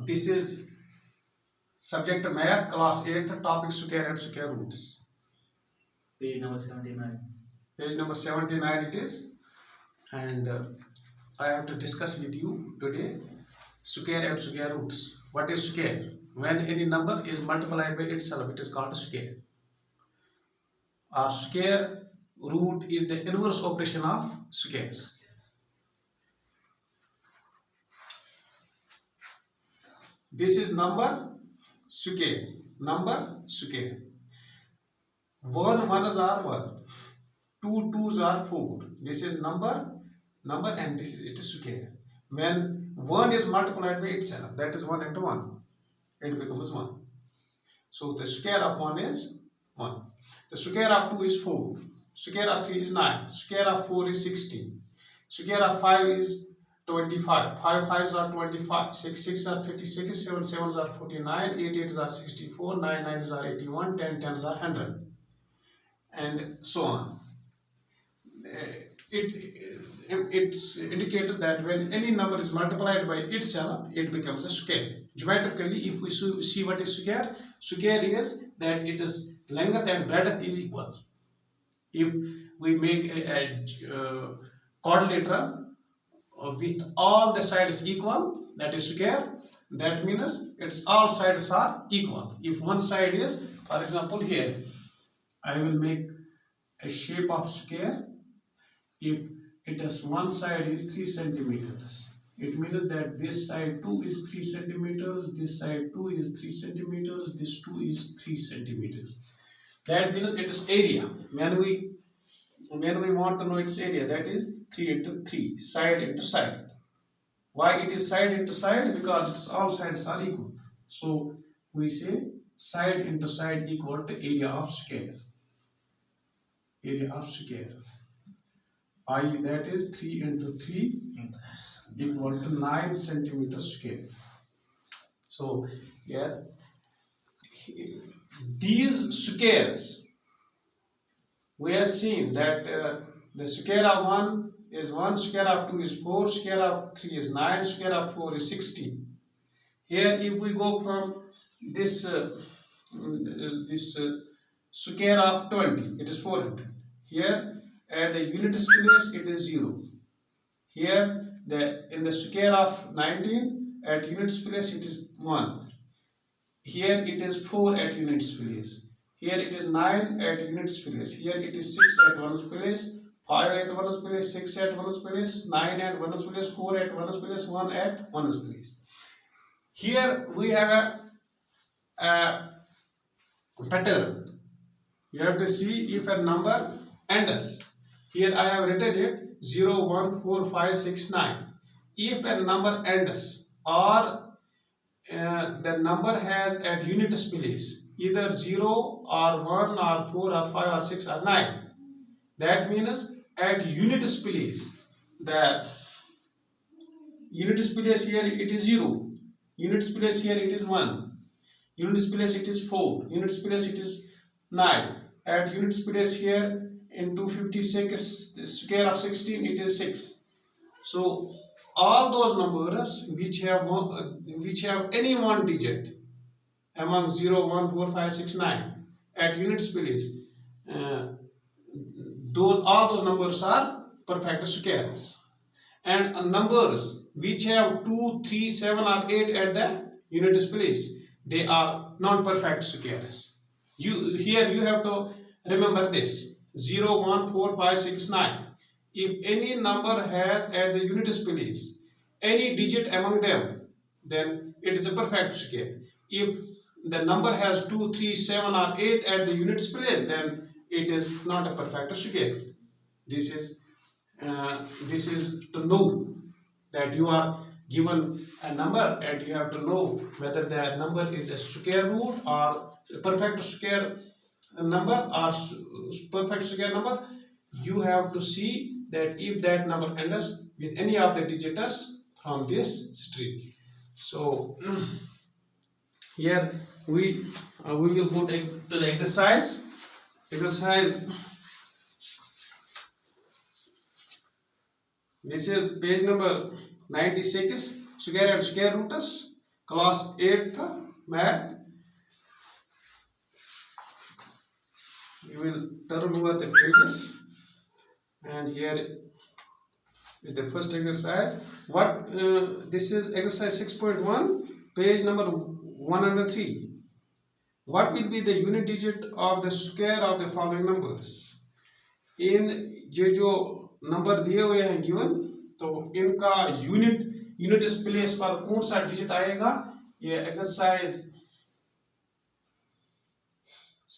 This is subject math class 8th topic square and square roots. Page number 79. Page number 79 it is, and I have to discuss with you today square and square roots. What is square? When any number is multiplied by itself, it is called a square. Our square root is the inverse operation of squares. This is number square. Number square. 1 ones are 1. 2 twos are 4. This is number, and this is it is square. When 1 is multiplied by itself, that is 1 into 1, it becomes 1. So the square of 1 is 1. The square of 2 is 4. Square of 3 is 9. Square of 4 is 16. Square of 5 is 25. 5 5s are 25. 6 6 are 36. 7 7s are 49. 8 8s are 64. 9 9s are 81. 10 10s are 100. And so on. It indicates that when any number is multiplied by itself, it becomes a square. Geometrically, if we see what is square, square is that it is length and breadth is equal. If we make a quadrilateral with all the sides equal, that is square. That means its all sides are equal. If one side is, for example, here, I will make a shape of square. If it is one side is 3 centimeters, it means that this side 2 is 3 centimeters, this side 2 is 3 centimeters, this 2 is 3 centimeters. That means it is area. When we want to know its area, that is 3 into 3, side into side. Why it is side into side? Because its all sides are equal. So we say side into side equal to area of square. Area of square. I, that is 3 into 3 equal to 9 centimeters square. So here, these squares, we have seen that the square of 1 is 1, square of 2 is 4, square of 3 is 9, square of 4 is 16. Here, if we go from this square of 20, it is 400. Here, at the unit place, it is 0. Here, in the square of 19, at units place, it is 1. Here, it is 4 at units place. Here, it is 9 at units place. Here, it is 6 at one's place, 5 at one's place, 6 at one's place, 9 at one's place, 4 at one's place, 1 at one's place. Here, we have a pattern. You have to see if a number ends. Here I have written it 0, 1, 4, 5, 6, 9. If a number ends or the number has at units place either 0 or 1 or 4 or 5 or 6 or 9, that means at units place, the units place here it is 0, units place here it is 1, units place it is 4, units place it is 9, at units place here in 256 the square of 16 it is 6. So all those numbers which have any one digit among 0, 1, 4, 5, 6, 9 at units place, all those numbers are perfect squares. And numbers which have 2, 3, 7 or 8 at the units place, they are non-perfect squares. Here you have to remember this. 0, 1, 4, 5, 6, 9. If any number has at the units place any digit among them, then it is a perfect square. If the number has 2, 3, 7 or 8 at the units place, then it is not a perfect square. This is to know that you are given a number and you have to know whether the number is a square root or a perfect square number or perfect square number. You have to see that if that number ends with any of the digits from this string. So here we will go to the exercise. This is page number 96, square and square roots. class 8th math. You will turn over the pages, and here is the first exercise. What this is exercise 6.1, page number 103. What will be the unit digit of the square of the following numbers? इन ये जो number दिए हुए हैं given, तो इनका unit place पर कौन सा डिजिट आएगा? ये एक्सरसाइज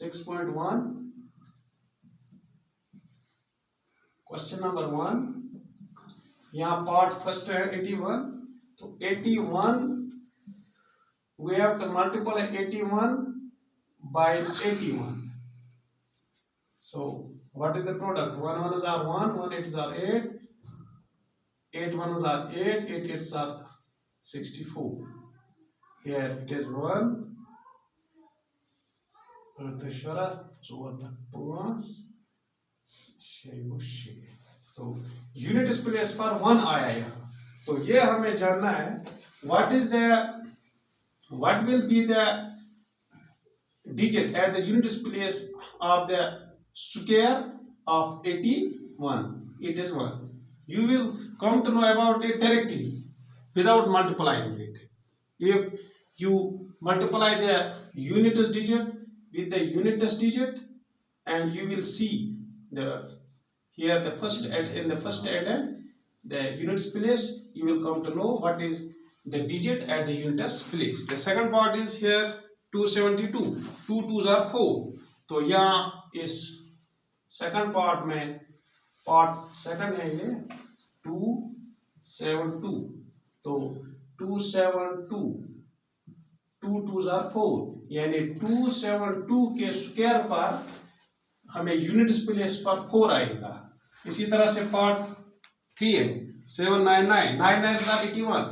6.1 क्वेश्चन नंबर 1। यहाँ पार्ट फर्स्ट है 81, तो 81 we have to multiply 81 by 81. So what is the product? 1 1s are 1, 1 8s are 8, 8 1s are 8, 8 8s are 64. Here it is 1 Arthashara, so what the pause? तो unit place पर 1 आया यहाँ, तो ये हमें जानना है what will be the digit at the unit place of the square of 81. It is 1. You will come to know about it directly without multiplying it. If you multiply the unit digit with the unit digit, and you will see here the first in the first addend the units place, you will come to know what is the digit at the units place. The second part is here 272. 2 2s are 4. तो यहाँ इस second part में part second है ये 272, तो 272 2 2s are 4, यानी 272 के square पर हमें यूनिट प्लेस पर 4 आएगा। इसी तरह से पार्ट 3 है 799 9 9 81,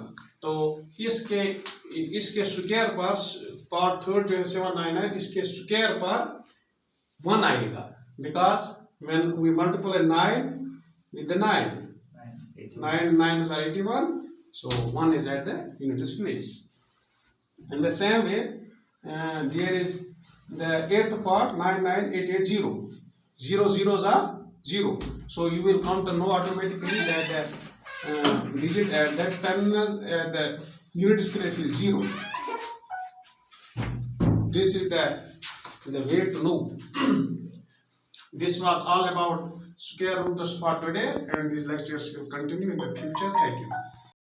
तो इसके स्क्वायर पर पार्ट थर्ड जो है 799, इसके स्क्वायर पर 1 आएगा, because when we multiply 9 with the 9 9s are 81, so 1 is at the unit place. In the same way, there is the 8th part 99880, 0 zeros are 0, so you will come to know automatically that the digit at that terminus at the unit place is 0. This is the way to know. This was all about square root for today, and these lectures will continue in the future. Thank you.